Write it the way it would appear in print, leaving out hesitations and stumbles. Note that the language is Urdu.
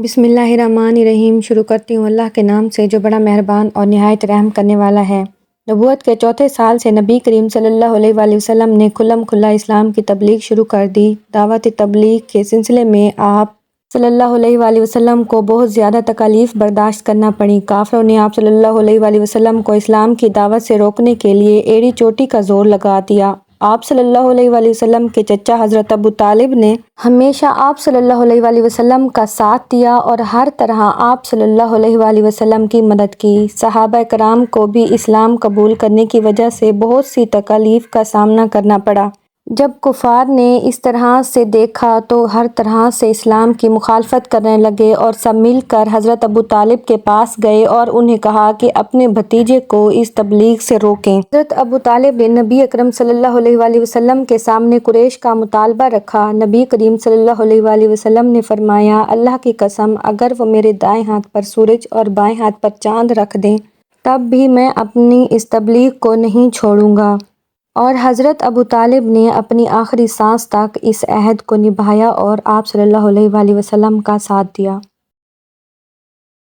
بسم اللہ الرحمن الرحیم۔ شروع کرتی ہوں اللہ کے نام سے جو بڑا مہربان اور نہایت رحم کرنے والا ہے۔ نبوت کے چوتھے سال سے نبی کریم صلی اللہ علیہ وآلہ وسلم نے کھلم کھلا اسلام کی تبلیغ شروع کر دی۔ دعوت تبلیغ کے سلسلے میں آپ صلی اللہ علیہ وآلہ وسلم کو بہت زیادہ تکالیف برداشت کرنا پڑیں۔ کافروں نے آپ صلی اللہ علیہ وآلہ وسلم کو اسلام کی دعوت سے روکنے کے لیے ایڑی چوٹی کا زور لگا دیا۔ آپ صلی اللہ علیہ وآلہ وسلم کے چچا حضرت ابو طالب نے ہمیشہ آپ صلی اللہ علیہ وآلہ وسلم کا ساتھ دیا اور ہر طرح آپ صلی اللہ علیہ وآلہ وسلم کی مدد کی۔ صحابہ کرام کو بھی اسلام قبول کرنے کی وجہ سے بہت سی تکالیف کا سامنا کرنا پڑا۔ جب کفار نے اس طرح سے دیکھا تو ہر طرح سے اسلام کی مخالفت کرنے لگے اور سب مل کر حضرت ابو طالب کے پاس گئے اور انہیں کہا کہ اپنے بھتیجے کو اس تبلیغ سے روکیں۔ حضرت ابو طالب نے نبی اکرم صلی اللہ علیہ وآلہ وسلم کے سامنے قریش کا مطالبہ رکھا۔ نبی کریم صلی اللہ علیہ وآلہ وسلم نے فرمایا، اللہ کی قسم اگر وہ میرے دائیں ہاتھ پر سورج اور بائیں ہاتھ پر چاند رکھ دیں تب بھی میں اپنی اس تبلیغ کو نہیں چھوڑوں گا۔ اور حضرت ابو طالب نے اپنی آخری سانس تک اس عہد کو نبھایا اور آپ صلی اللہ علیہ وآلہ وسلم کا ساتھ دیا۔